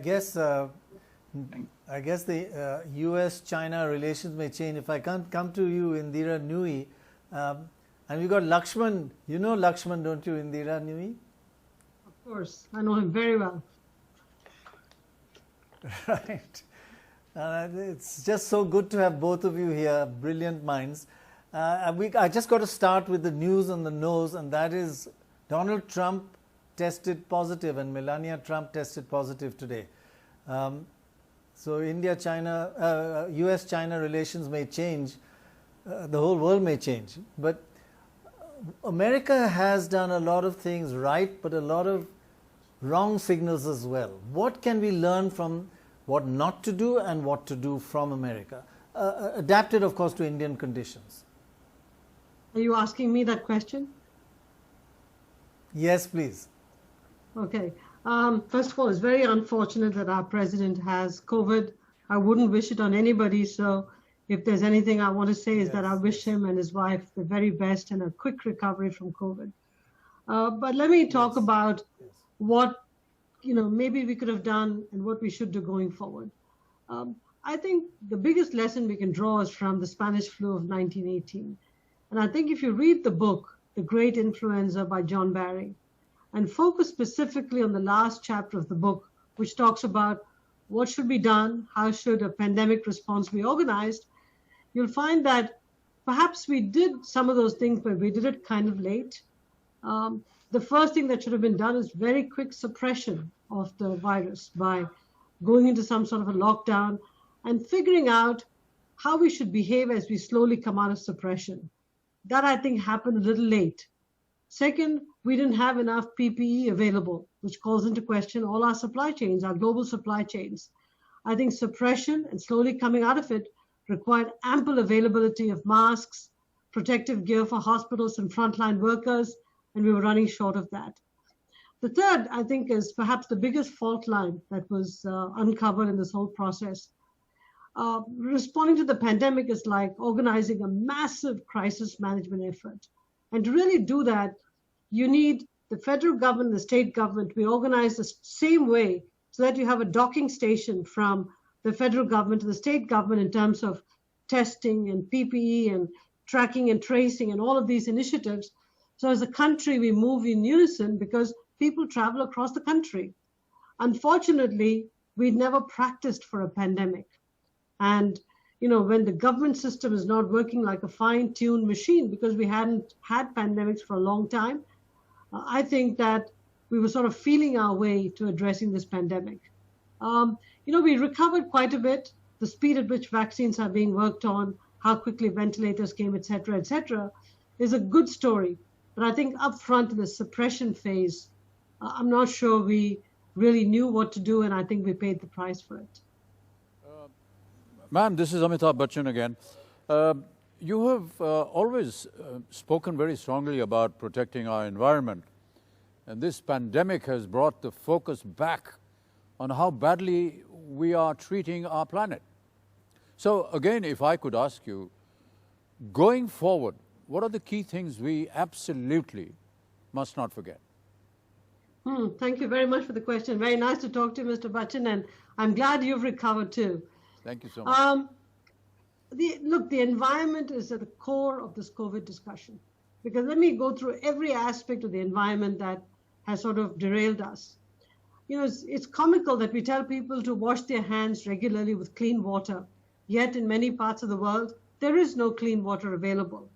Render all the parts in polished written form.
I guess the U.S.-China relations may change. If I can't come to you, Indira Nooyi, and we got Lakshman. You know Lakshman, don't you, Indira Nooyi? Of course, I know him very well. Right. It's just so good to have both of you here, brilliant minds. I just got to start with the news on the nose, and that is Donald Trump tested positive and Melania Trump tested positive today. So US-China relations may change, the whole world may change. But America has done a lot of things right, but a lot of wrong signals as well. What can we learn from what not to do and what to do from America? Adapted, of course, to Indian conditions. Are you asking me that question? Yes, please. Okay. First of all, it's very unfortunate that our president has COVID. I wouldn't wish it on anybody. So if there's anything I want to say is that I wish him and his wife the very best and a quick recovery from COVID. But let me talk about what, maybe we could have done and what we should do going forward. I think the biggest lesson we can draw is from the Spanish flu of 1918. And I think if you read the book, The Great Influenza by John Barry, and focus specifically on the last chapter of the book, which talks about what should be done, how should a pandemic response be organized, you'll find that perhaps we did some of those things, but we did it kind of late. The first thing that should have been done is very quick suppression of the virus by going into some sort of a lockdown and figuring out how we should behave as we slowly come out of suppression. That, I think, happened a little late. Second, we didn't have enough PPE available, which calls into question all our supply chains, our global supply chains. I think suppression and slowly coming out of it required ample availability of masks, protective gear for hospitals and frontline workers, and we were running short of that. The third, I think, is perhaps the biggest fault line that was uncovered in this whole process. Responding to the pandemic is like organizing a massive crisis management effort. And to really do that, you need the federal government, the state government to be organized the same way so that you have a docking station from the federal government to the state government in terms of testing and PPE and tracking and tracing and all of these initiatives. So as a country, we move in unison because people travel across the country. Unfortunately, we'd never practiced for a pandemic. And when the government system is not working like a fine-tuned machine because we hadn't had pandemics for a long time, I think that we were sort of feeling our way to addressing this pandemic. We recovered quite a bit. The speed at which vaccines are being worked on, how quickly ventilators came, et cetera, is a good story. But I think up front in the suppression phase, I'm not sure we really knew what to do, and I think we paid the price for it. Ma'am, this is Amitabh Bachchan again. You have always spoken very strongly about protecting our environment. And this pandemic has brought the focus back on how badly we are treating our planet. So again, if I could ask you, going forward, what are the key things we absolutely must not forget? Thank you very much for the question. Very nice to talk to you, Mr. Bachchan, and I'm glad you've recovered too. Thank you so much. The environment is at the core of this COVID discussion, because let me go through every aspect of the environment that has sort of derailed us. It's comical that we tell people to wash their hands regularly with clean water, yet in many parts of the world, there is no clean water available.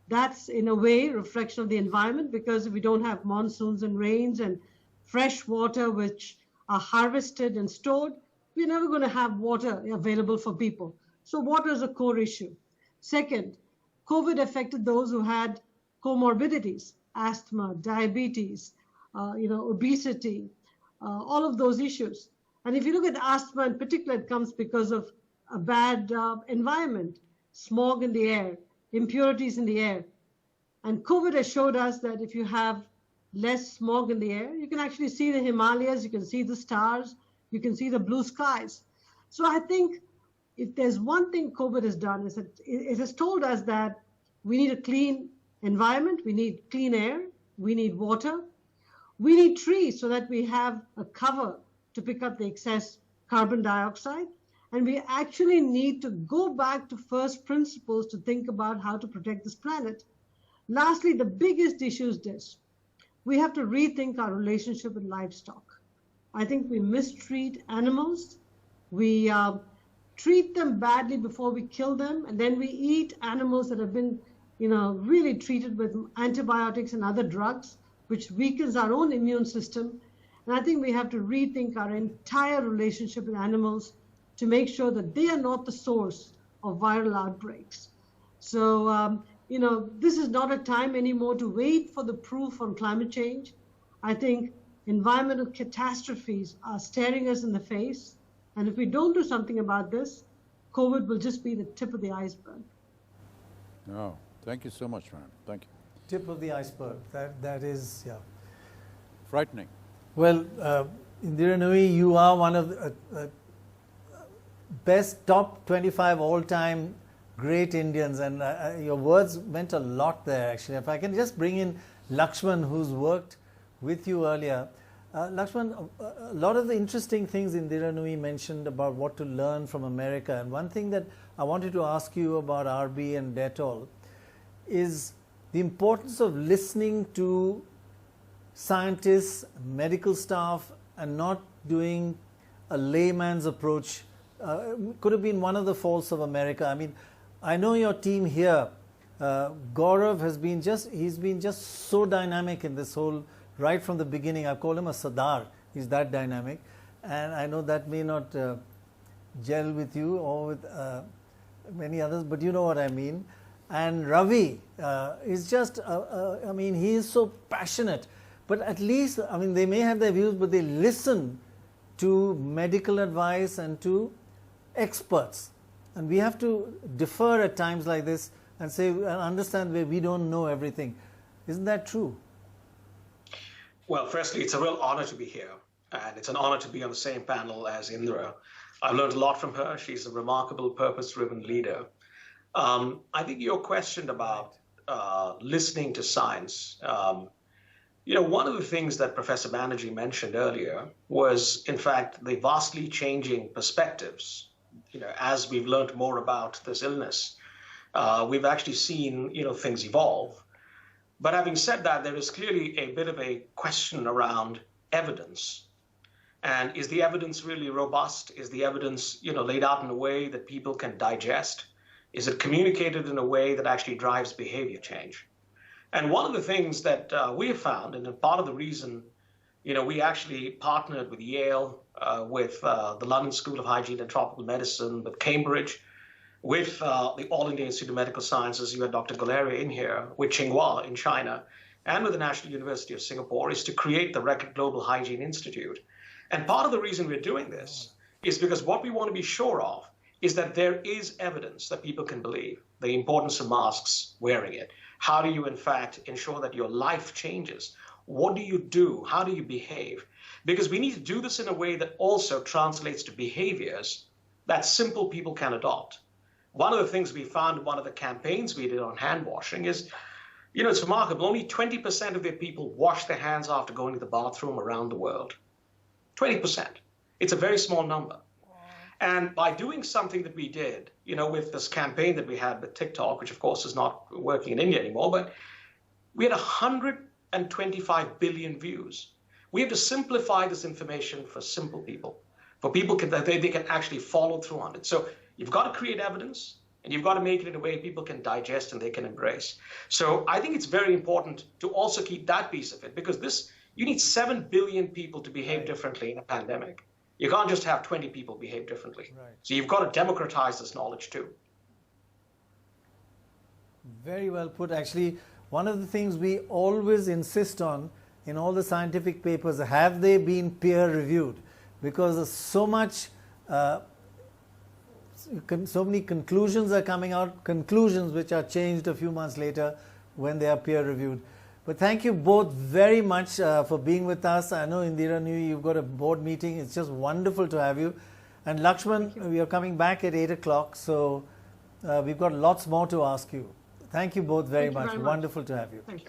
That's, in a way, a reflection of the environment, because if we don't have monsoons and rains and fresh water which are harvested and stored, we're never going to have water available for people. So water is a core issue. Second, COVID affected those who had comorbidities, asthma, diabetes, obesity, all of those issues. And if you look at asthma in particular, it comes because of a bad environment, smog in the air, impurities in the air. And COVID has showed us that if you have less smog in the air, you can actually see the Himalayas, you can see the stars, you can see the blue skies. So I think if there's one thing COVID has done, is that it has told us that we need a clean environment, we need clean air, we need water, we need trees so that we have a cover to pick up the excess carbon dioxide. And we actually need to go back to first principles to think about how to protect this planet. Lastly, the biggest issue is this. We have to rethink our relationship with livestock. I think we mistreat animals. We treat them badly before we kill them, and then we eat animals that have been, really treated with antibiotics and other drugs, which weakens our own immune system. And I think we have to rethink our entire relationship with animals to make sure that they are not the source of viral outbreaks. So, this is not a time anymore to wait for the proof on climate change. I think environmental catastrophes are staring us in the face. And if we don't do something about this, COVID will just be the tip of the iceberg. No, thank you so much, man. Thank you. Tip of the iceberg. That is, yeah. Frightening. Well, Indira Nooyi, you are one of the best top 25 all-time great Indians, and your words meant a lot there, actually. If I can just bring in Lakshman, who's worked with you earlier. Lakshman, a lot of the interesting things Indira Nooyi mentioned about what to learn from America, and one thing that I wanted to ask you about RB and Dettol is the importance of listening to scientists, medical staff, and not doing a layman's approach. Could have been one of the faults of America. I mean, I know your team here, Gaurav has been he's been just so dynamic in this whole, right from the beginning. I call him a Sardar. He's that dynamic. And I know that may not gel with you or with many others, but you know what I mean. And Ravi is just, I mean, he is so passionate. But at least, I mean, they may have their views, but they listen to medical advice and to experts. And we have to defer at times like this and say and understand where we don't know everything. Isn't that true? Well, firstly, it's a real honor to be here. And it's an honor to be on the same panel as Indra. I've learned a lot from her. She's a remarkable, purpose-driven leader. I think your question about listening to science, one of the things that Professor Banerjee mentioned earlier was, in fact, the vastly changing perspectives. As we've learned more about this illness, we've actually seen, things evolve. But having said that, there is clearly a bit of a question around evidence. And is the evidence really robust? Is the evidence, laid out in a way that people can digest? Is it communicated in a way that actually drives behavior change? And one of the things that we have found, and part of the reason, we actually partnered with Yale, with the London School of Hygiene and Tropical Medicine, with Cambridge, with the All India Institute of Medical Sciences, you had Dr. Galeria in here, with Tsinghua in China, and with the National University of Singapore, is to create the Reckitt Global Hygiene Institute. And part of the reason we're doing this is because what we want to be sure of is that there is evidence that people can believe, the importance of masks, wearing it. How do you, in fact, ensure that your life changes? What do you do? How do you behave? Because we need to do this in a way that also translates to behaviors that simple people can adopt. One of the things we found in one of the campaigns we did on hand washing is, it's remarkable, only 20% of their people wash their hands after going to the bathroom around the world. 20%. It's a very small number. And by doing something that we did, with this campaign that we had with TikTok, which of course is not working in India anymore, but we had 125 billion views. We have to simplify this information for simple people, for people that they can actually follow through on it. So you've got to create evidence, and you've got to make it in a way people can digest and they can embrace. So I think it's very important to also keep that piece of it, because you need 7 billion people to behave differently in a pandemic. You can't just have 20 people behave differently. Right. So you've got to democratize this knowledge too. Very well put. Actually, one of the things we always insist on in all the scientific papers, have they been peer reviewed? Because there's so much, so many conclusions are coming out, conclusions which are changed a few months later when they are peer reviewed. But thank you both very much for being with us. I know, Indira Nooyi, you've got a board meeting. It's just wonderful to have you. And Lakshman, we are coming back at 8 o'clock, so we've got lots more to ask you. Thank you both very much. Wonderful to have you. Thank you.